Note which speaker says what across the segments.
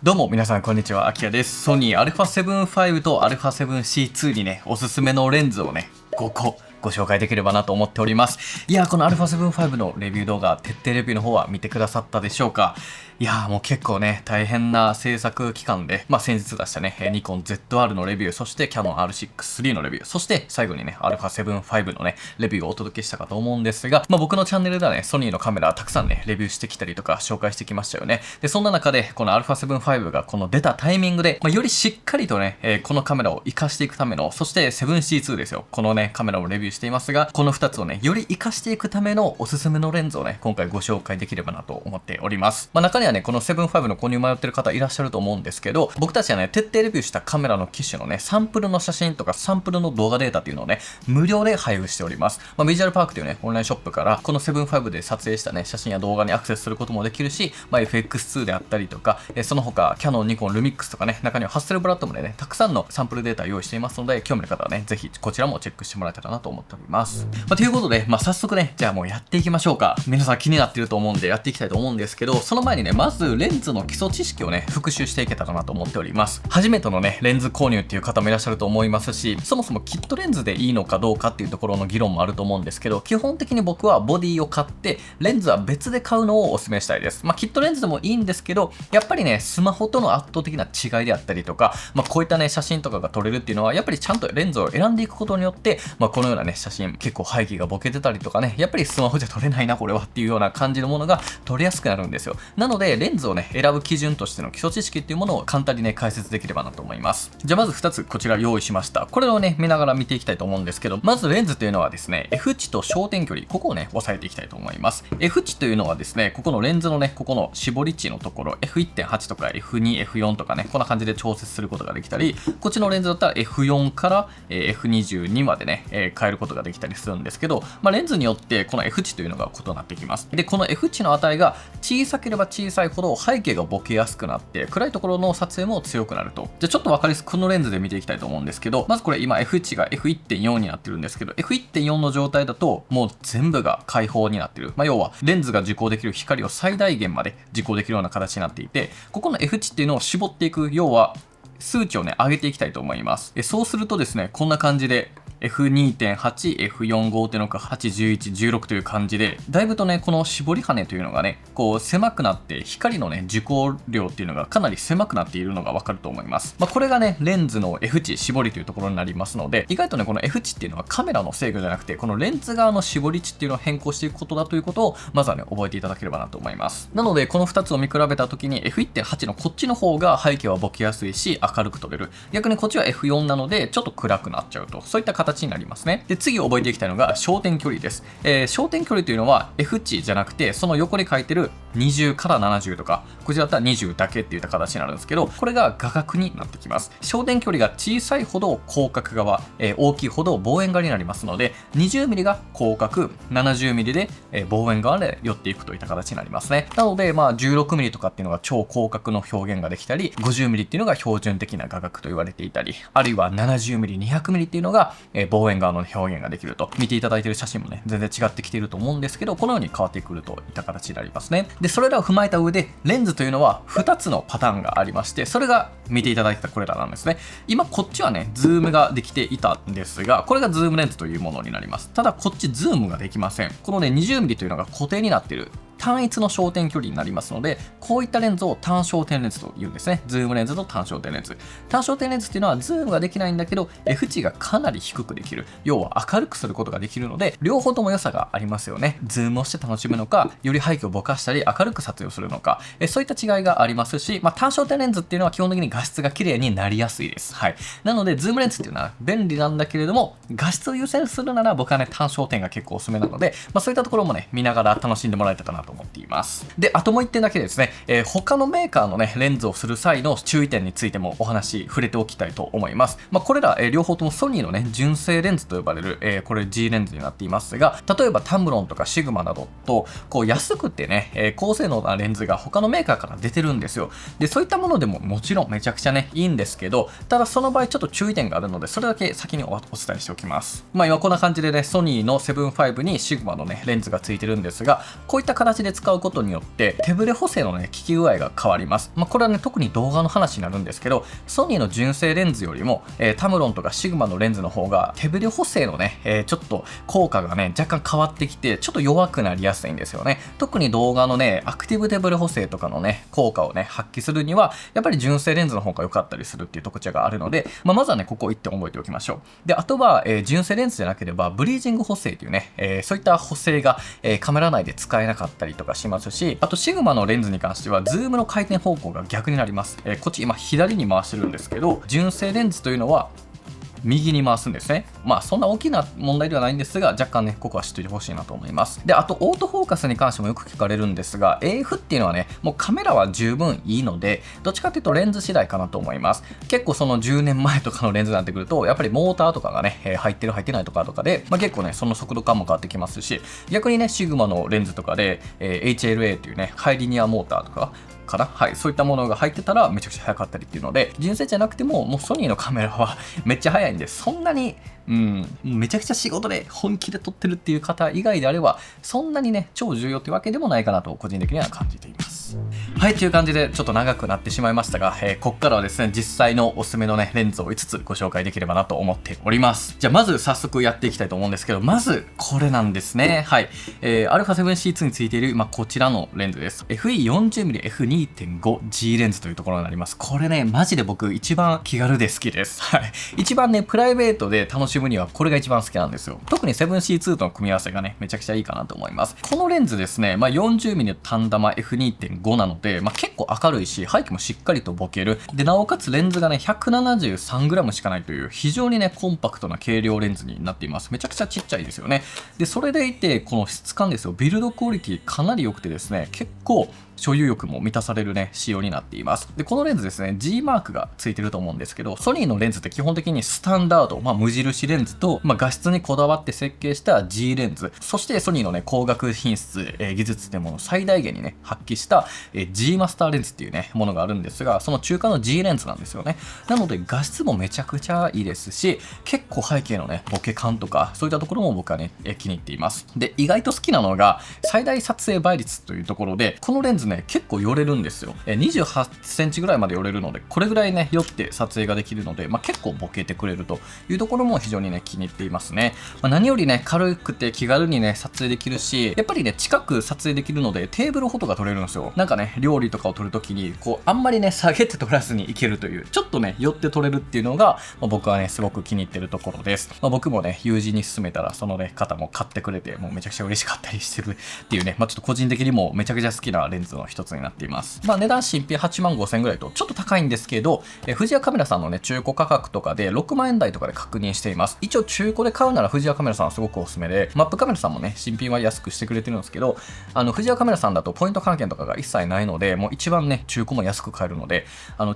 Speaker 1: どうも皆さんこんにちは、アキラです。ソニー α7 V と α7C2 にね、おすすめのレンズをね、5個ご紹介できればなと思っております。いやー、この α7 V のレビュー動画、徹底レビューの方は見てくださったでしょうか。いやー、もう結構ね、大変な制作期間で、先日出したね、ニコン ZR のレビュー、そしてキヤノン R6-3 のレビュー、そして最後にね、α7 V のね、レビューをお届けしたかと思うんですが、僕のチャンネルではね、ソニーのカメラたくさんね、レビューしてきたりとか紹介してきましたよね。で、そんな中で、この α7 V がこの出たタイミングで、よりしっかりとね、このカメラを活かしていくための、そして 7C2 ですよ。このね、カメラをレビューしていますが、この2つをね、より活かしていくためのおすすめのレンズをね、今回ご紹介できればなと思っております。中にはね、この7 V の購入迷ってる方いらっしゃると思うんですけど、僕たちはね、徹底レビューしたカメラの機種のね、サンプルの写真とかサンプルの動画データっていうのをね、無料で配布しております。ビジュアルパークというね、オンラインショップから、この7 V で撮影したね、写真や動画にアクセスすることもできるし、FX2 であったりとか、その他、キヤノン、ニコン、ルミックスとかね、中にはハッセルブラッドもね、たくさんのサンプルデータを用意していますので、興味の方はね、ぜひこちらもチェックしてもらえたらなと思っております。ということで、早速ね、じゃあもうやっていきましょうか。皆さん気になってると思うんでやっていきたいと思うんですけど、その前にね、まずレンズの基礎知識をね、復習していけたらなと思っております。初めてのね、レンズ購入っていう方もいらっしゃると思いますし、そもそもキットレンズでいいのかどうかっていうところの議論もあると思うんですけど、基本的に僕はボディを買って、レンズは別で買うのをお勧めしたいです。キットレンズでもいいんですけど、やっぱりね、スマホとの圧倒的な違いであったりとか、こういったね、写真とかが撮れるっていうのは、やっぱりちゃんとレンズを選んでいくことによって、このようなね、写真、結構背景がボケてたりとかね、やっぱりスマホじゃ撮れないな、これはっていうような感じのものが撮れやすくなるんですよ。なので、レンズをね、選ぶ基準としての基礎知識っていうものを簡単にね、解説できればなと思います。じゃあまず2つこちら用意しました。これをね、見ながら見ていきたいと思うんですけど、まずレンズというのはですね、F 値と焦点距離、ここをね、押さえていきたいと思います。F 値というのはですね、ここのレンズのね、ここの絞り値のところ、F1.8 とか F2、F4 とかね、こんな感じで調節することができたり、こっちのレンズだったら F4 から F22 までね、変えることができたりするんですけど、レンズによってこの F 値というのが異なってきます。で、この F 値の値が小さければ小さいほど背景がボケやすくなって、暗いところの撮影も強くなると。じゃあちょっと分かりやすくこのレンズで見ていきたいと思うんですけど、まずこれ今 F 値が F1.4 になってるんですけど、F1.4 の状態だともう全部が開放になってる。要はレンズが受光できる光を最大限まで受光できるような形になっていて、ここの F 値っていうのを絞っていく、要は数値をね、上げていきたいと思います。そうするとですね、こんな感じでF2.8、F4、5.6、8、11、16という感じで、だいぶとね、この絞り羽というのがね、こう狭くなって、光のね、受光量っていうのがかなり狭くなっているのがわかると思います。これがね、レンズの F 値、絞りというところになりますので、意外とね、この F 値っていうのはカメラの制御じゃなくて、このレンズ側の絞り値っていうのを変更していくことだということを、まずはね、覚えていただければなと思います。なので、この2つを見比べたときに F1.8 のこっちの方が背景はボケやすいし、明るく撮れる。逆にこっちは F4 なので、ちょっと暗くなっちゃうと。そういった形になりますね。で、次覚えていきたいのが焦点距離です。焦点距離というのは F 値じゃなくて、その横に書いてる20から70とか、こちらだったら20だけっていった形になるんですけど、これが画角になってきます。焦点距離が小さいほど広角側、大きいほど望遠側になりますので、20mm が広角、70mm で、望遠側で寄っていくといった形になりますね。なので、16mm とかっていうのが超広角の表現ができたり、50mm っていうのが標準的な画角と言われていたり、あるいは 70mm、200mm っていうのが、望遠側の表現ができると。見ていただいている写真もね、全然違ってきていると思うんですけど、このように変わってくるといった形になりますね。で、それらを踏まえた上で、レンズというのは2つのパターンがありまして、それが見ていただいてたこれらなんですね。今、こっちはね、ズームができていたんですが、これがズームレンズというものになります。ただ、こっちズームができません。このね、20mm というのが固定になっている。単一の焦点距離になりますので、こういったレンズを単焦点レンズと言うんですね。ズームレンズと単焦点レンズ。単焦点レンズっていうのはズームができないんだけど、F 値がかなり低くできる。要は明るくすることができるので、両方とも良さがありますよね。ズームをして楽しむのか、より背景をぼかしたり明るく撮影をするのか、そういった違いがありますし、単焦点レンズっていうのは基本的に画質が綺麗になりやすいです。はい。なので、ズームレンズっていうのは便利なんだけれども、画質を優先するなら僕はね、単焦点が結構おすすめなので、そういったところもね、見ながら楽しんでもらえたかなと思っています。で、あともう一点だけですね、他のメーカーのね、レンズをする際の注意点についてもお話触れておきたいと思います。これら、両方ともソニーのね、純正レンズと呼ばれる、これ G レンズになっていますが、例えばタムロンとかシグマなどと、こう安くてね、高性能なレンズが他のメーカーから出てるんですよ。で、そういったものでももちろんめちゃくちゃね、いいんですけど、ただその場合ちょっと注意点があるので、それだけ先にお伝えしておきます。今こんな感じでね、ソニーの7Vにシグマのね、レンズがついてるんですが、こういった形形で使うことによって手ブレ補正のね効き具合が変わります。これはね特に動画の話になるんですけど、ソニーの純正レンズよりも、タムロンとかシグマのレンズの方が手ブレ補正のね、ちょっと効果がね若干変わってきてちょっと弱くなりやすいんですよね。特に動画のねアクティブ手ブレ補正とかのね効果をね発揮するにはやっぱり純正レンズの方が良かったりするっていう特徴があるので、まずはねここ1点覚えておきましょう。であとは、純正レンズじゃなければブリージング補正というね、そういった補正が、カメラ内で使えなかったりとかしますし、あとシグマのレンズに関してはズームの回転方向が逆になります。こっち今左に回してるんですけど、純正レンズというのは右に回すんですね。そんな大きな問題ではないんですが、若干ねここは知っておいてほしいなと思います。であとオートフォーカスに関してもよく聞かれるんですが、 AF っていうのはねもうカメラは十分いいので、どっちかっていうとレンズ次第かなと思います。結構その10年前とかのレンズになってくるとやっぱりモーターとかがね、入ってる入ってないとかで、結構ねその速度感も変わってきますし、逆にねシグマのレンズとかで、HLA っていうねハイリニアモーターとかはい、そういったものが入ってたらめちゃくちゃ速かったりっていうので、純正じゃなくてもソニーのカメラはめっちゃ速いんで、そんなにめちゃくちゃ仕事で本気で撮ってるっていう方以外であればそんなにね超重要ってわけでもないかなと個人的には感じています。はい、という感じでちょっと長くなってしまいましたが、ここからはですね実際のおすすめのねレンズを5つご紹介できればなと思っております。じゃあまず早速やっていきたいと思うんですけど、まずこれなんですね。はい、α7C2 についている、こちらのレンズです。 FE40mmF2.5G レンズというところになります。これねマジで僕一番気軽で好きです。はい、一番ねプライベートで楽しむにはこれが一番好きなんですよ。特に 7C2 との組み合わせがねめちゃくちゃいいかなと思います。このレンズですね、40mm の単玉 F2.5 なので、結構明るいし背景もしっかりとボケる。でなおかつレンズがね 173g しかないという非常にねコンパクトな軽量レンズになっています。めちゃくちゃちっちゃいですよね。でそれでいてこの質感ですよ、ビルドクオリティかなり良くてですね、結構所有欲も満たされるね仕様になっています。でこのレンズですね G マークがついてると思うんですけど、ソニーのレンズって基本的にスタンダード、無印レンズと、画質にこだわって設計した G レンズ、そしてソニーのね光学品質、技術っていうものを最大限にね発揮した、G マスターレンズっていうねものがあるんですが、その中間の G レンズなんですよね。なので画質もめちゃくちゃいいですし、結構背景のねボケ感とかそういったところも僕はね気に入っています。で意外と好きなのが最大撮影倍率というところで、このレンズね結構寄れるんですよ。28センチぐらいまで寄れるので、これぐらいね寄って撮影ができるので、結構ボケてくれるというところも非常にね気に入っていますね。何よりね軽くて気軽にね撮影できるし、やっぱりね近く撮影できるのでテーブルフォトが撮れるんですよ。なんかね料理とかを撮るときにあんまりね下げて撮らずにいけるという、ちょっとね寄って撮れるっていうのが、僕はねすごく気に入ってるところです。僕もね友人に勧めたらそのね方も買ってくれて、もうめちゃくちゃ嬉しかったりしてるっていうね、ちょっと個人的にもめちゃくちゃ好きなレンズの一つになっています。値段新品8万5千円ぐらいとちょっと高いんですけど、富士屋カメラさんのね中古価格とかで6万円台とかで確認しています。一応中古で買うなら富士屋カメラさんはすごくおすすめで、マップカメラさんもね新品は安くしてくれてるんですけど、富士屋カメラさんだとポイント還元とかが一切ないので、もう一番ね中古も安く買えるので、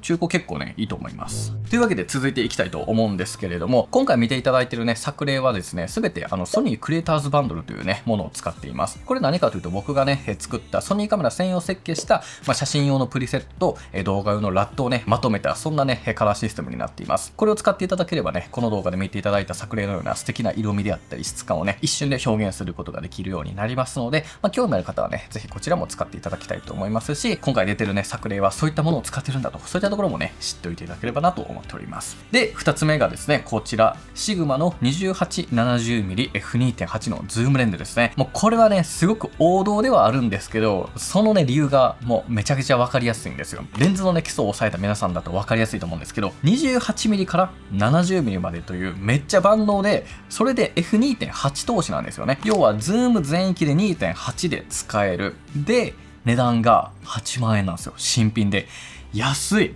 Speaker 1: 中古結構ねいいと思います。というわけで続いていきたいと思うんですけれども、今回見ていただいているね作例はですね全てソニークリエイターズバンドルというねものを使っています。これ何かというと、僕がね作ったソニーカメラ専用設計した、写真用のプリセットと動画用のラットをねまとめた、そんなねカラーシステムになっています。これを使っていただければね、この動画で見ていただいた作例のような素敵な色味であったり質感をね一瞬で表現することができるようになりますので、興味ある方はねぜひこちらも使っていただきたいと思いますし、今回出てるね作例はそういったものを使ってるんだと、そういったところもね知っておいていただければなと思っております。で2つ目がですねこちら、シグマの 2870mmF2.8 のズームレンズですね。もうこれはねすごく王道ではあるんですけど、そのね理由がもうめちゃくちゃ分かりやすいんですよ。レンズのね基礎を押さえた皆さんだと分かりやすいと思うんですけど、28mm から 70mm までというめっちゃ万能で、それで F2.8 投資なんですよね。要はズーム全域で 2.8 で使える。で値段が8万円なんですよ。新品で安い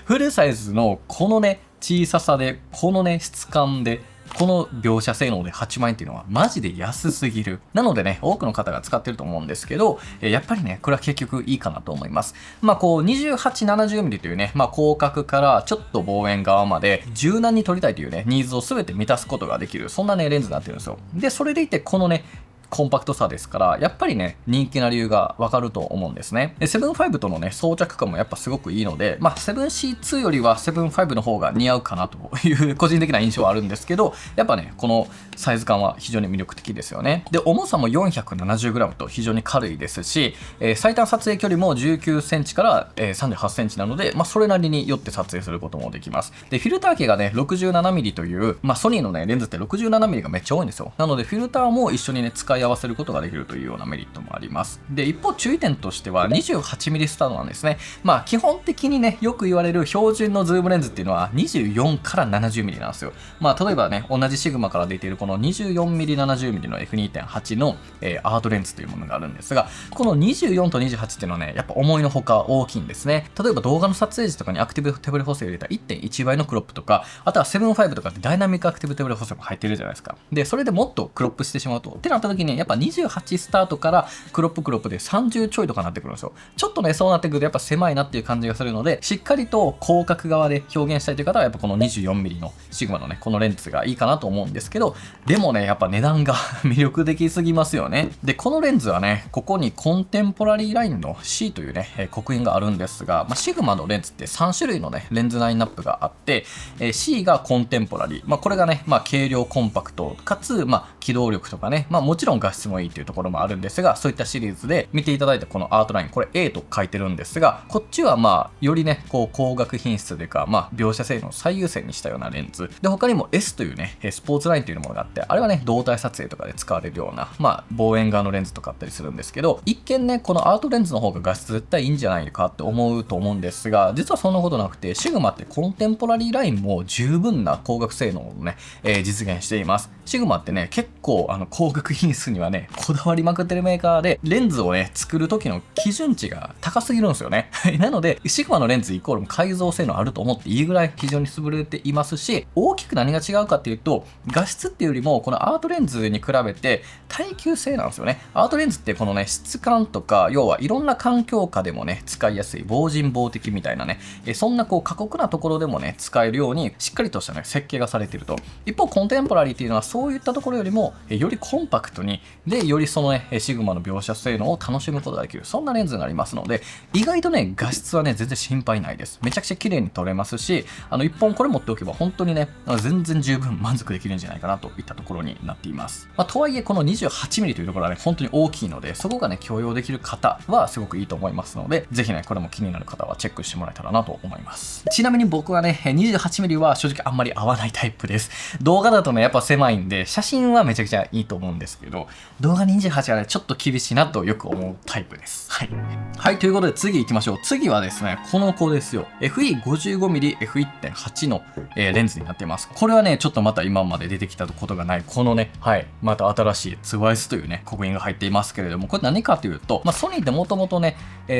Speaker 1: フルサイズのこのね小ささで、このね質感で、この描写性能で8万円っていうのはマジで安すぎる。なのでね多くの方が使ってると思うんですけど、やっぱりねこれは結局いいかなと思います。2870mm というね、広角からちょっと望遠側まで柔軟に撮りたいというねニーズを全て満たすことができる、そんなねレンズになってるんですよ。でそれでいてこのねコンパクトさですから、やっぱりね、人気な理由がわかると思うんですね。で、7.5とのね、装着感もやっぱすごくいいので、まあ、7C2 よりは7.5の方が似合うかなという個人的な印象はあるんですけど、やっぱね、このサイズ感は非常に魅力的ですよね。で、重さも 470g と非常に軽いですし、最短撮影距離も19センチから38センチなので、まあ、それなりに寄って撮影することもできます。で、フィルター径がね、67mm という、まあ、ソニーのね、レンズって 67mm がめっちゃ多いんですよ。なので、フィルターも一緒にね、使い合わせることができるというようなメリットもあります。で、一方、注意点としては 28mm スタートなんですね。まあ、基本的にね、よく言われる標準のズームレンズっていうのは24から 70mm なんですよ。まあ、例えばね、同じシグマから出ているこの 24mm、70mm の F2.8 の、アートレンズというものがあるんですが、この24と28っていうのはね、やっぱ思いのほか大きいんですね。例えば動画の撮影時とかにアクティブ手ブレ補正を入れた 1.1 倍のクロップとか、あとは7.5とかってダイナミックアクティブ手ブレ補正も入ってるじゃないですか。で、それでもっとクロップしてしまうと、ってなった時にやっぱ28スタートからクロップで30ちょいとかなってくるんですよ。ちょっとね、そうなってくるとやっぱ狭いなっていう感じがするので、しっかりと広角側で表現したいという方はやっぱこの 24mm のシグマのね、このレンズがいいかなと思うんですけど、でもね、やっぱ値段が魅力的すぎますよね。で、このレンズはね、ここにコンテンポラリーラインの C というね、刻印があるんですが、まあ、シグマのレンズって3種類のね、レンズラインナップがあって、C がコンテンポラリー。まあ、これがね、まあ、軽量コンパクト、かつ、まあ、機動力とかね、まあ、もちろん画質もいいというところもあるんですが、そういったシリーズで見ていただいたこのアートライン、これ A と書いてるんですが、こっちはまあ、よりね、こう、光学品質というか、まあ、描写性能を最優先にしたようなレンズ。で、他にも S というね、スポーツラインというものがあって、あれはね、動体撮影とかで使われるような、まあ、望遠側のレンズとかあったりするんですけど、一見ね、このアートレンズの方が画質絶対いいんじゃないかって思うと思うんですが、実はそんなことなくて、シグマってコンテンポラリーラインも十分な光学性能をね、実現しています。シグマってね、結構光学品質にはね、こだわりまくってるメーカーで、レンズをね、作る時の基準値が高すぎるんですよね。なので、シグマのレンズイコール改造性能あると思っていいぐらい非常に優れていますし、大きく何が違うかっていうと、画質っていうよりも、このアートレンズに比べて耐久性なんですよね。アートレンズってこのね、質感とか、要はいろんな環境下でもね、使いやすい防塵防滴みたいなね、そんなこう過酷なところでもね、使えるようにしっかりとしたね、設計がされていると。一方、コンテンポラリーっていうのはそういったところよりも、よりコンパクトに、で、よりそのね、シグマの描写性能を楽しむことができる。そんなレンズになりますので、意外とね、画質はね、全然心配ないです。めちゃくちゃ綺麗に撮れますし、一本これ持っておけば本当にね、全然十分満足できるんじゃないかなといったところになっています。まあ、とはいえ、この 28mm というところはね、本当に大きいので、そこがね、許容できる方はすごくいいと思いますので、ぜひね、これも気になる方はチェックしてもらえたらなと思います。ちなみに僕はね、28mm は正直あんまり合わないタイプです。動画だとね、やっぱ狭いんで、写真はめちゃくちゃいいと思うんですけど、動画28はね、ちょっと厳しいなとよく思うタイプです。はい。はい、ということで次行きましょう。次はですね、この子ですよ。FE55mm F1.8 の、レンズになっています。これはね、ちょっとまた今まで出てきたことがない、このね、はい、また新しいツワイスというね、刻印が入っていますけれども、これ何かというと、まあ、ソニーってもともとね、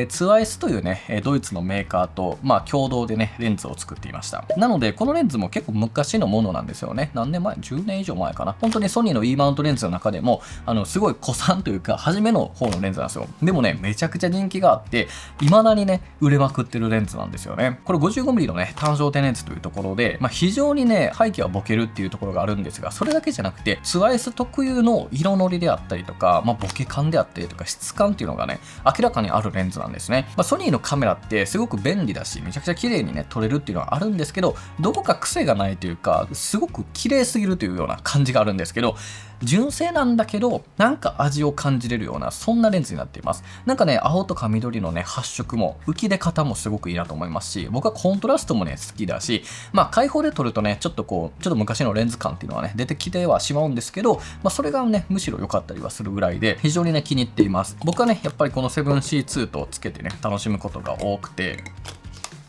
Speaker 1: ツワイスというね、ドイツのメーカーと、まあ、共同でね、レンズを作っていました。なので、このレンズも結構昔のものなんですよね。何年前 ?10 年以上前かな。本当にソニーの E マウントレンズの中でも、すごい古参というか、初めの方のレンズなんですよ。でもね、めちゃくちゃ人気があって、未だにね、売れまくってるレンズなんですよね。これ 55mm のね、単焦点レンズというところで、まあ、非常にね、背景はボケるっていうところがあるんですが、それだけじゃなくて、ツワイス特有の色のりであったりとか、まあ、ボケ感であったりとか、質感っていうのがね、明らかにあるレンズなんですね。まあ、ソニーのカメラってすごく便利だし、めちゃくちゃ綺麗にね、撮れるっていうのはあるんですけど、どこか癖がないというか、すごく綺麗すぎるというような感じがあるんですけど、純正なんだけど、なんか味を感じれるような、そんなレンズになっています。なんかね、青とか緑のね、発色も、浮き出方もすごくいいなと思いますし、僕はコントラストもね、好きだし、まあ、開放で撮るとね、ちょっと昔のレンズ感っていうのはね、出てきてはしまうんですけど、まあ、それがね、むしろ良かったりはするぐらいで、非常にね、気に入っています。僕はね、やっぱりこの 7C2 とつけてね、楽しむことが多くて、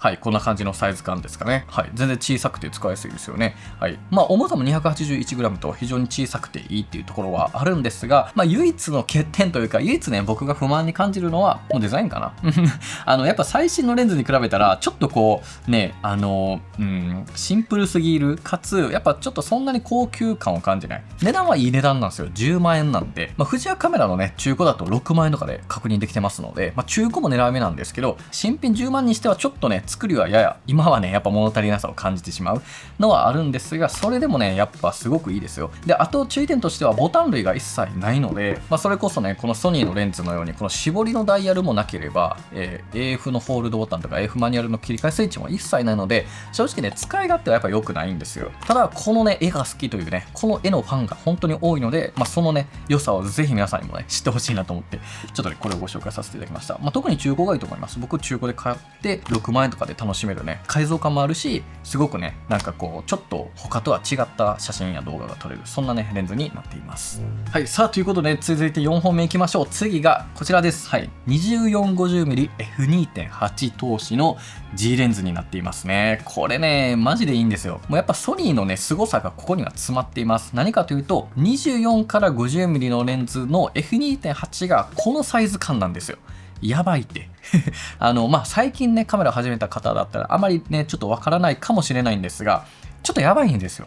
Speaker 1: はい、こんな感じのサイズ感ですかね。はい、全然小さくて使いやすいですよね。はい。まあ、重さも 281g と非常に小さくていいっていうところはあるんですが、まあ、唯一の欠点というか、唯一ね、僕が不満に感じるのは、もうデザインかな。やっぱ最新のレンズに比べたら、ちょっとこう、ね、シンプルすぎる、かつ、やっぱちょっとそんなに高級感を感じない。値段はいい値段なんですよ。10万円なんで。まあ、富士屋カメラのね、中古だと6万円とかで確認できてますので、まあ、中古も狙い目なんですけど、新品10万にしてはちょっとね、作りはやや今はねやっぱ物足りなさを感じてしまうのはあるんですが、それでもねやっぱすごくいいですよ。であと注意点としてはボタン類が一切ないので、それこそねこのソニーのレンズのようにこの絞りのダイヤルもなければ、AF のホールドボタンとか AF マニュアルの切り替えスイッチも一切ないので、正直ね使い勝手はやっぱ良くないんですよ。ただこのね絵が好きというねこの絵のファンが本当に多いので、そのね良さをぜひ皆さんにもね知ってほしいなと思ってちょっとねこれをご紹介させていただきました。特に中古がいいと思います。僕中古で買って6万円とかで楽しめるね改造感もあるし、すごくねなんかこうちょっと他とは違った写真や動画が撮れる、そんなねレンズになっています。はい、さあということで続いて4本目いきましょう。次がこちらです。はい、2450mmF2.8 投資の G レンズになっていますね。これねマジでいいんですよ。もうやっぱソニーのね凄さがここには詰まっています。何かというと24から 50mm のレンズの F2.8 がこのサイズ感なんですよ。やばいって最近ねカメラ始めた方だったらあまりねちょっとわからないかもしれないんですが、ちょっとやばいんですよ。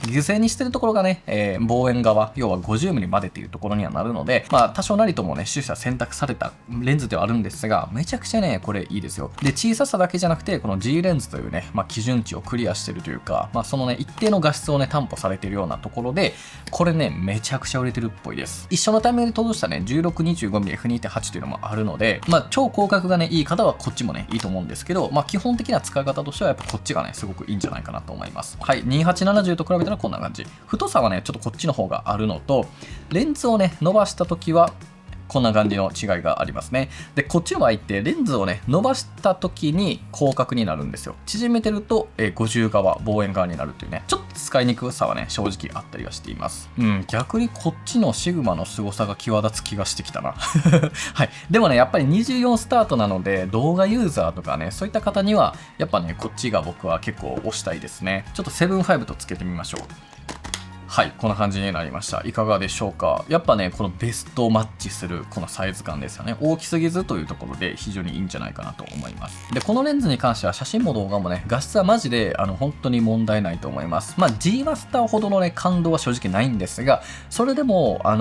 Speaker 1: 犠牲にしてるところがね、望遠側要は 50mm までっていうところにはなるので、多少なりともね取捨選択されたレンズではあるんですが、めちゃくちゃねこれいいですよ。で小ささだけじゃなくてこの G レンズというね、基準値をクリアしてるというか、そのね一定の画質をね担保されているようなところで、これねめちゃくちゃ売れてるっぽいです。一緒のタイミングで届したね 1625mmF2.8 というのもあるので、超広角がねいい方はこっちもねいいと思うんですけど、基本的な使い方としてはやっぱこっちがねすごくいいんじゃないかなと思います。はい、2870と比べたらこんな感じ。太さはねちょっとこっちの方があるのと、レンズをね伸ばした時はこんな感じの違いがありますね。でこっちの場合ってレンズをね伸ばした時に広角になるんですよ。縮めてると50側望遠側になるというね、ちょっと使いにくさはね正直あったりはしています。逆にこっちのシグマの凄さが際立つ気がしてきたな。はい、でもねやっぱり24スタートなので動画ユーザーとかねそういった方にはやっぱねこっちが僕は結構推したいですね。ちょっと7.5とつけてみましょう。はい、こんな感じになりました。いかがでしょうか。やっぱねこのベストマッチするこのサイズ感ですよね。大きすぎずというところで非常にいいんじゃないかなと思います。でこのレンズに関しては写真も動画もね画質はマジで本当に問題ないと思います。G マスターほどのね感動は正直ないんですが、それでも例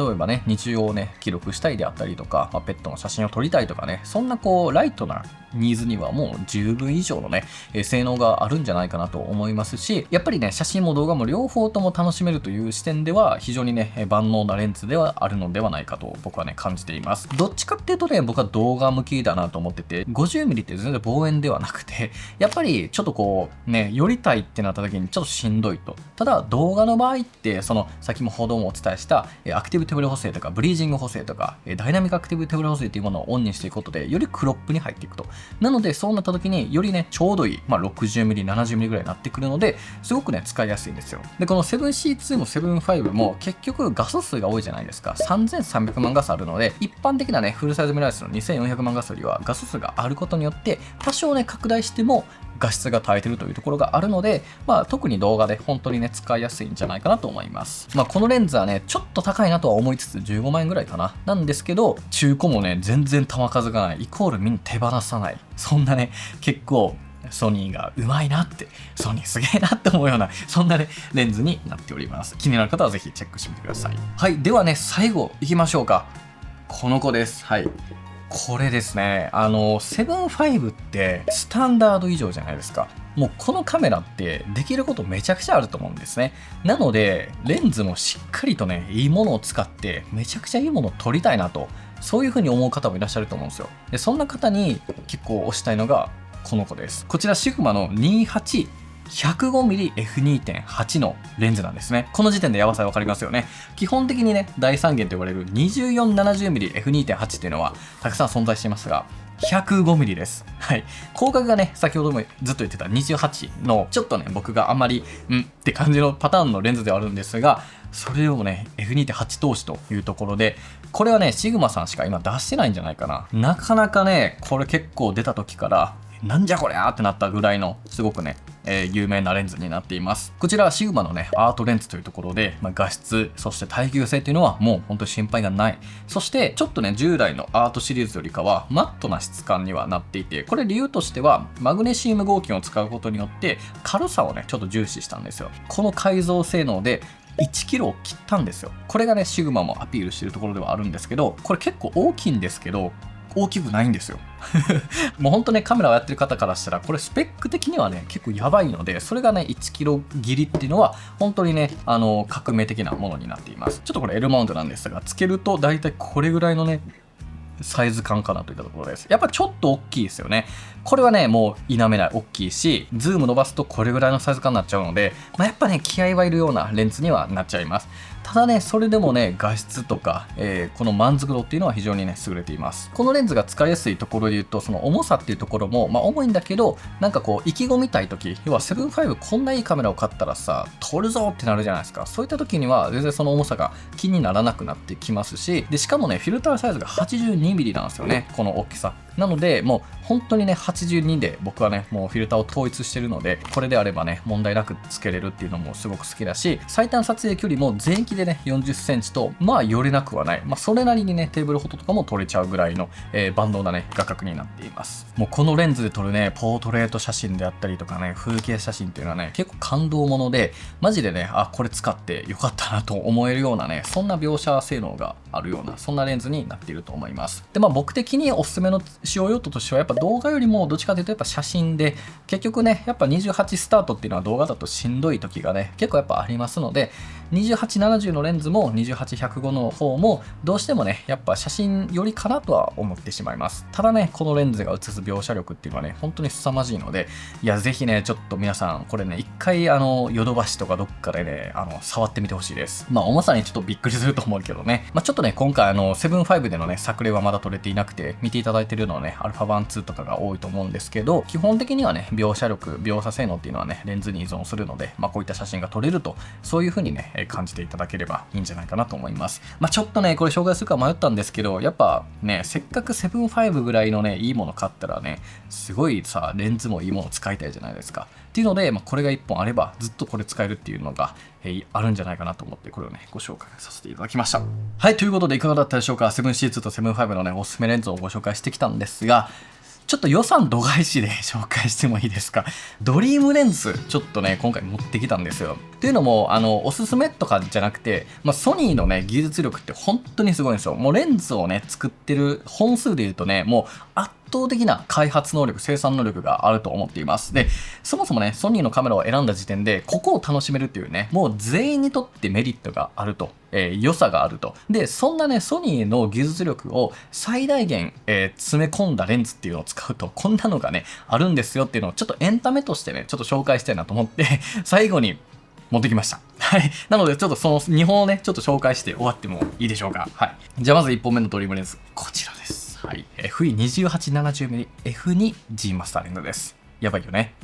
Speaker 1: えばね日常をね記録したいであったりとか、ペットの写真を撮りたいとかね、そんなこうライトなニーズにはもう十分以上のね、性能があるんじゃないかなと思いますし、やっぱりね写真も動画も両方とも楽しめるという視点では非常にね万能なレンズではあるのではないかと僕はね感じています。どっちかっていうとね僕は動画向きだなと思ってて、 50mm って全然望遠ではなくてやっぱりちょっとこうね寄りたいってなった時にちょっとしんどいと。ただ動画の場合ってその先ほどもお伝えしたアクティブ手ブレ補正とかブリージング補正とかダイナミックアクティブ手ブレ補正というものをオンにしていくことでよりクロップに入っていくと。なのでそうなった時によりねちょうどいい、60mm、70mm ぐらいになってくるのですごくね使いやすいんですよ。でこの 7C2 も7.5も結局画素数が多いじゃないですか。3300万画素あるので、一般的なねフルサイズミラーレスの2400万画素よりは画素数があることによって多少ね拡大しても画質が耐えてるというところがあるので、特に動画で本当にね使いやすいんじゃないかなと思います。このレンズはねちょっと高いなとは思いつつ15万円ぐらいかななんですけど、中古もね全然球数がないイコールみんな手放さない、そんなね結構ソニーがうまいなって、ソニーすげえなって思うようなそんなねレンズになっております。気になる方はぜひチェックしてみてください。はい、ではね最後いきましょうか。この子です。はい、これですね7.5ってスタンダード以上じゃないですか。もうこのカメラってできることめちゃくちゃあると思うんですね。なのでレンズもしっかりとねいいものを使ってめちゃくちゃいいものを撮りたいなと、そういう風に思う方もいらっしゃると思うんですよ。でそんな方に結構推したいのがこの子です。こちらシグマの 28-105mmF2.8 のレンズなんですね。この時点でやばさ分かりますよね。基本的にね大三元と呼ばれる 2470mmF2.8 っていうのはたくさん存在していますが、105mm です。はい。広角がね、先ほどもずっと言ってた28の、ちょっとね、僕があんまり、って感じのパターンのレンズではあるんですが、それをもね、F2.8 投資というところで、これはね、シグマさんしか今出してないんじゃないかな。なかなかね、これ結構出た時から、なんじゃこりゃーってなったぐらいの、すごくね、有名なレンズになっています。こちらはシグマのねアートレンズというところで、画質そして耐久性っていうのはもう本当に心配がない。そしてちょっとね従来のアートシリーズよりかはマットな質感にはなっていて、これ理由としてはマグネシウム合金を使うことによって軽さをねちょっと重視したんですよ。この改造性能で1キロを切ったんですよ。これがねシグマもアピールしているところではあるんですけど、これ結構大きいんですけど、大きくないんですよ。もうほんとね、カメラをやってる方からしたら、これスペック的にはね、結構やばいので、それがね、1キロ切りっていうのは、本当にね、革命的なものになっています。ちょっとこれ L マウントなんですが、つけると大体これぐらいのね、サイズ感かなといったところです。やっぱちょっと大きいですよね。これはね、もう否めない大きいし、ズーム伸ばすとこれぐらいのサイズ感になっちゃうので、やっぱね、気合はいるようなレンズにはなっちゃいます。ただね、それでもね、画質とか、この満足度っていうのは非常にね、優れています。このレンズが使いやすいところで言うと、その重さっていうところも、重いんだけど、なんかこう、意気込みたいとき、要は7-5こんないいカメラを買ったらさ、撮るぞってなるじゃないですか。そういった時には、全然その重さが気にならなくなってきますし、で、しかもね、フィルターサイズが 82mm なんですよね、この大きさ。なので、もう本当にね、82で僕はね、もうフィルターを統一してるので、これであればね、問題なくつけれるっていうのもすごく好きだし、最短撮影距離も全域でね、40センチと、寄れなくはない。それなりにね、テーブルフォトとかも撮れちゃうぐらいの、万能なね、画角になっています。もうこのレンズで撮るね、ポートレート写真であったりとかね、風景写真っていうのはね、結構感動もので、マジでね、これ使ってよかったなと思えるようなね、そんな描写性能があるような、そんなレンズになっていると思います。で、僕的におすすめの使用用途としては、やっぱ動画よりもどっちかというとやっぱ写真で、結局ね、やっぱ28スタートっていうのは動画だとしんどい時がね、結構やっぱありますので、2870のレンズも28105の方もどうしてもね、やっぱ写真よりかなとは思ってしまいます。ただね、このレンズが映す描写力っていうのはね、本当に凄まじいので、いや、ぜひね、ちょっと皆さん、これね、一回ヨドバシとかどっかでね、触ってみてほしいです。重さにちょっとびっくりすると思うけどね、ちょっとね、今回7-5でのね、作例はまだ撮れていなくて、見ていただいてるのはね、α1、2とかが多いと思うんですけど、基本的にはね、描写力、描写性能っていうのはね、レンズに依存するので、こういった写真が撮れると、そういう風にね、感じていただければいいんじゃないかなと思います。ちょっとね、これ紹介するか迷ったんですけど、やっぱね、せっかく7-5ぐらいのね、いいもの買ったらね、すごいさ、レンズもいいもの使いたいじゃないですか。っていうので、これが1本あれば、ずっとこれ使えるっていうのが、あるんじゃないかなと思って、これをね、ご紹介させていただきました。はい、ということでいかがだったでしょうか。7C2 と7-5のね、おすすめレンズをご紹介してきたんですが、ちょっと予算度外視で紹介してもいいですか。ドリームレンズ、ちょっとね、今回持ってきたんですよ。っていうのも、おすすめとかじゃなくて、ソニーのね、技術力って本当にすごいんですよ。もうレンズをね、作ってる本数で言うとね、もう圧倒的な開発能力、生産能力があると思っています。で、そもそもね、ソニーのカメラを選んだ時点で、ここを楽しめるっていうね、もう全員にとってメリットがあると。良さがあると。で、そんなね、ソニーの技術力を最大限、詰め込んだレンズっていうのを使うと、こんなのがね、あるんですよっていうのをちょっとエンタメとしてね、ちょっと紹介したいなと思って、最後に持ってきました。はい。なので、ちょっとその2本をね、ちょっと紹介して終わってもいいでしょうか。はい。じゃあまず1本目のドリームレンズ、こちらです。はい。FE2870mm F2G マスターレンズです。やばいよね。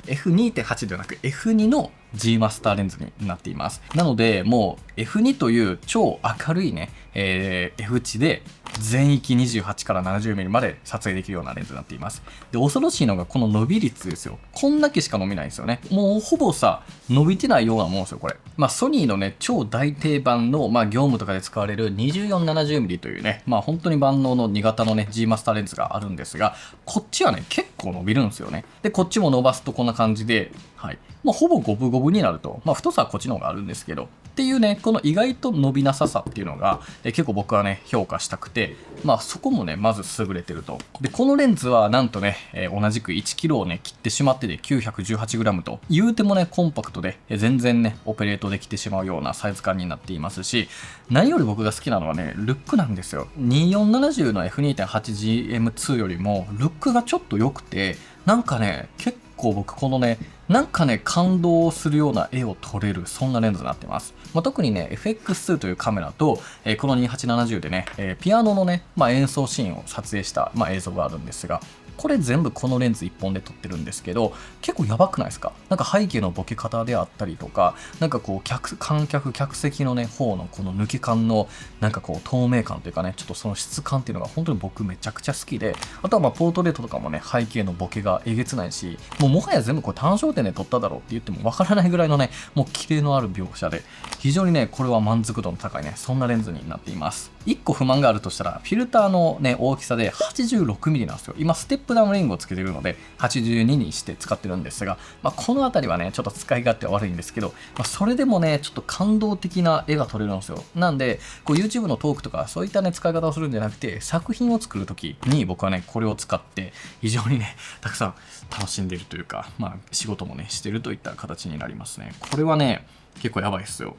Speaker 1: F2.8 ではなく F2 の G マスターレンズになっています。なので、もう F2 という超明るいね、F 値で全域28から 70mm まで撮影できるようなレンズになっています。で、恐ろしいのがこの伸び率ですよ。こんだけしか伸びないんですよね。もうほぼさ、伸びてないようなもんですよ、これ。ソニーのね、超大定番の、業務とかで使われる 2470mm というね、本当に万能の2型のね、G マスターレンズがあるんですが、こっちはね、結構伸びるんですよね。で、こっちも伸ばすとこんな感じで、はい。ほぼ五分五分になると、太さはこっちの方があるんですけど、っていうね、この意外と伸びなささっていうのが、結構僕はね、評価したくて、そこもね、まず優れてると。で、このレンズはなんとね、同じく 1kg をね、切ってしまってて 918g と、言うてもね、コンパクトで、全然ね、オペレートできてしまうようなサイズ感になっていますし、何より僕が好きなのはね、ルックなんですよ。2470の F2.8GM2 よりも、ルックがちょっと良くて、なんかね、結構僕このね、なんかね、感動するような絵を撮れる、そんなレンズになってます。特にね、FX2 というカメラと、この2870でね、ピアノのね、演奏シーンを撮影した、映像があるんですが、これ全部このレンズ1本で撮ってるんですけど、結構やばくないですか？なんか背景のボケ方であったりとか、なんかこう観客、客席のね、方のこの抜け感の、なんかこう透明感というかね、ちょっとその質感っていうのが本当に僕めちゃくちゃ好きで、あとはポートレートとかもね、背景のボケがえげつないし、もはや全部これ単焦点で撮っただろうって言ってもわからないぐらいのね、もうキレのある描写で、非常にね、これは満足度の高いね、そんなレンズになっています。1個不満があるとしたら、フィルターのね、大きさで 86mm なんですよ。今、ステップダウンリングをつけてるので、82にして使ってるんですが、この辺りはね、ちょっと使い勝手は悪いんですけど、それでもね、ちょっと感動的な絵が撮れるんですよ。なんで、YouTube のトークとか、そういったね、使い方をするんじゃなくて、作品を作るときに僕はね、これを使って、非常にね、たくさん楽しんでいるというか、仕事もね、してるといった形になりますね。これはね、結構やばいですよ。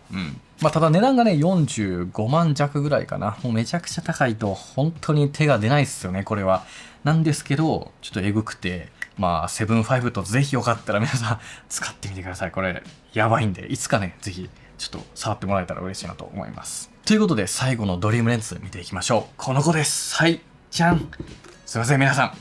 Speaker 1: ただ値段がね、45万弱ぐらいかな。もうめちゃくちゃ高いと、本当に手が出ないですよね、これは。なんですけど、ちょっとエグくて、セブンファイブとぜひよかったら皆さん使ってみてください。これ、やばいんで、いつかね、ぜひ、ちょっと触ってもらえたら嬉しいなと思います。ということで、最後のドリームレンズ見ていきましょう。この子です。はい、じゃん。すいません、皆さん。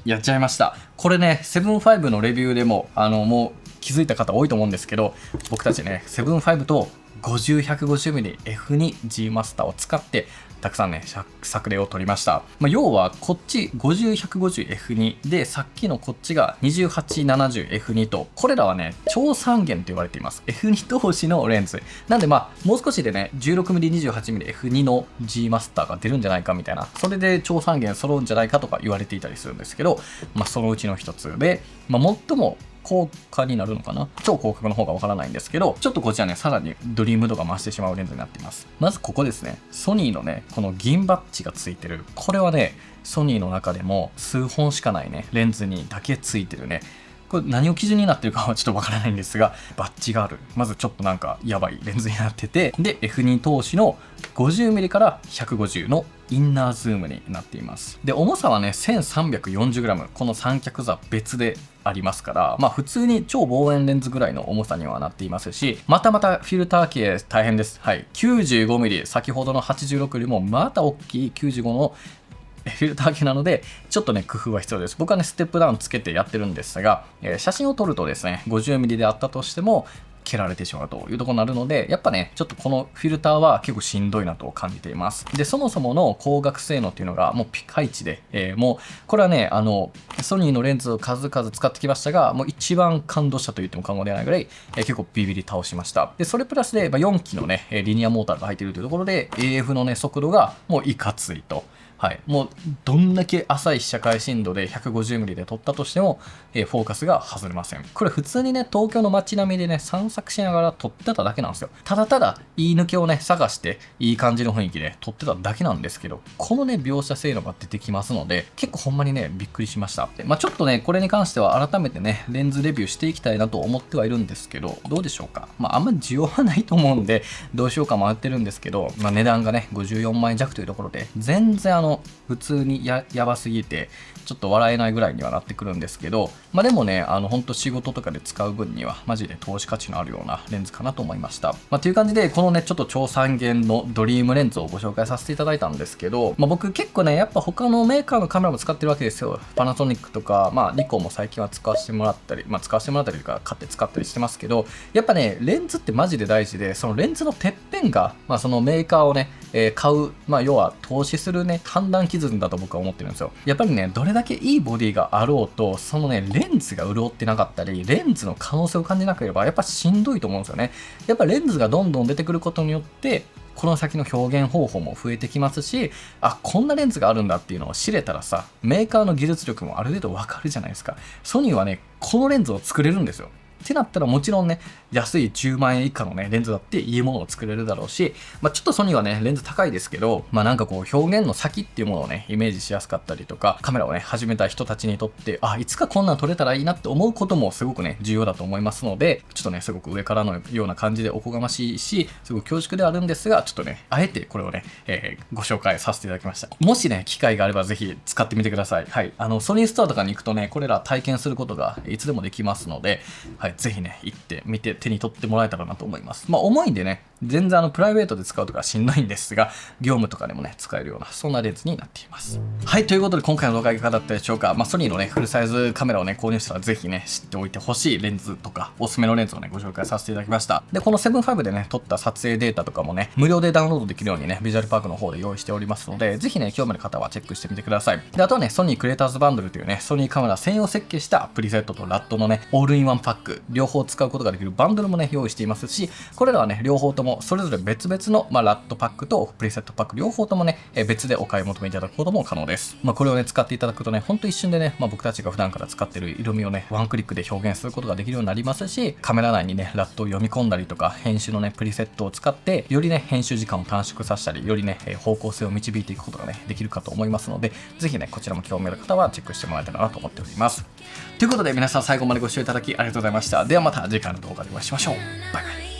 Speaker 1: やっちゃいました。これね、セブンファイブのレビューでも、もう気づいた方多いと思うんですけど、僕たちね、セブンファイブと 50-150mmF2G マスターを使って、たくさんね、作例を取りました。要は、こっち 50-150F2 で、さっきのこっちが 28-70F2 と、これらはね、超三元と言われています。F2 同士のレンズ。なんでもう少しでね、16mm、28mmF2 の G マスターが出るんじゃないかみたいな、それで超三元揃うんじゃないかとか言われていたりするんですけど、そのうちの一つで、最も高価になるのかな、超広角の方がわからないんですけど、ちょっとこちらね、さらにドリーム度が増してしまうレンズになっています。まずここですね、ソニーのね、この銀バッジがついてる。これはね、ソニーの中でも数本しかないね、レンズにだけついてるね。これ何を基準になってるかはちょっとわからないんですが、バッジがある。まずちょっとなんかやばいレンズになってて、で、F2 投資の 50mm から150のインナーズームになっています。で、重さはね、1340g。この三脚座別でありますから、普通に超望遠レンズぐらいの重さにはなっていますし、またフィルター系大変です。はい。95mm。先ほどの86よりもまた大きい95のフィルター系なので、ちょっとね、工夫は必要です。僕はね、ステップダウンつけてやってるんですが、写真を撮るとですね、50mm であったとしても、蹴られてしまうというところになるので、やっぱね、ちょっとこのフィルターは結構しんどいなと感じています。で、そもそもの光学性能っていうのがもうピカイチで、もう、これはね、ソニーのレンズを数々使ってきましたが、もう一番感動したと言っても過言ではないぐらい、結構ビビり倒しました。で、それプラスで、4機のね、リニアモーターが入っているというところで、AF のね、速度がもういかついと。はい、もうどんだけ浅い被写界深度で 150mm で撮ったとしても、フォーカスが外れません。これ普通にね、東京の街並みでね、散策しながら撮ってただけなんですよ。ただただ言い抜けをね、探していい感じの雰囲気で撮ってただけなんですけど、このね、描写性能が出てきますので、結構ほんまにね、びっくりしました。でちょっとね、これに関しては改めてね、レンズレビューしていきたいなと思ってはいるんですけど、どうでしょうか。あんまり需要はないと思うんで、どうしようか迷ってるんですけど、値段がね、54万円弱というところで、全然普通にやばすぎて、ちょっと笑えないぐらいにはなってくるんですけど、でもね、本当仕事とかで使う分には、マジで投資価値のあるようなレンズかなと思いました。という感じで、このね、ちょっと超三元のドリームレンズをご紹介させていただいたんですけど、僕結構ね、やっぱ他のメーカーのカメラも使ってるわけですよ。パナソニックとか、ニコンも最近は使わせてもらったり、使わせてもらったりとか、買って使ったりしてますけど、やっぱね、レンズってマジで大事で、そのレンズのてっぺんが、そのメーカーをね、買う、要は投資するね、判断基準だと僕は思ってるんですよ。やっぱりね、どれだけいいボディがあろうと、そのね、レンズが潤ってなかったり、レンズの可能性を感じなければ、やっぱしんどいと思うんですよね。やっぱレンズがどんどん出てくることによって、この先の表現方法も増えてきますし、こんなレンズがあるんだっていうのを知れたらさ、メーカーの技術力もある程度わかるじゃないですか。ソニーはね、このレンズを作れるんですよ。ってなったらもちろんね、安い10万円以下のね、レンズだっていいものを作れるだろうし、ちょっとソニーはね、レンズ高いですけど、なんかこう表現の先っていうものをね、イメージしやすかったりとか、カメラをね、始めた人たちにとって、いつかこんなん撮れたらいいなって思うこともすごくね、重要だと思いますので、ちょっとね、すごく上からのような感じでおこがましいし、すごく恐縮ではあるんですが、ちょっとね、あえてこれをね、ご紹介させていただきました。もしね、機会があればぜひ使ってみてください。はい。ソニーストアとかに行くとね、これら体験することがいつでもできますので、はい、ぜひね、行ってみて手に取ってもらえたらなと思います。重いんでね、全然プライベートで使うとかしんどいんですが、業務とかでもね、使えるような、そんなレンズになっています。はい、ということで今回の動画いかがだったでしょうか。ソニーのね、フルサイズカメラをね、購入したらぜひね、知っておいてほしいレンズとか、おすすめのレンズをね、ご紹介させていただきました。で、この7-5でね、撮った撮影データとかもね、無料でダウンロードできるようにね、ビジュアルパークの方で用意しておりますので、ぜひね、興味ある方はチェックしてみてください。で、あとはね、ソニークリエイターズバンドルというね、ソニーカメラ専用設計したプリセットとラットのね、オールインワンパック、ク両方使うことができるバンドルもね用意していますし、これらはね両方ともそれぞれ別々の、ラットパックとプリセットパック両方ともね別でお買い求めいただくことも可能です。これをね使っていただくとね、ほんと一瞬でね、僕たちが普段から使ってる色味をねワンクリックで表現することができるようになりますし、カメラ内にねラットを読み込んだりとか、編集のねプリセットを使ってよりね編集時間を短縮させたり、よりね方向性を導いていくことがねできるかと思いますので、ぜひねこちらも興味ある方はチェックしてもらえたらなと思っております。ということで皆さん最後までご視聴いただきありがとうございました。ではまた次回の動画でお会いしましょう。バイバイ。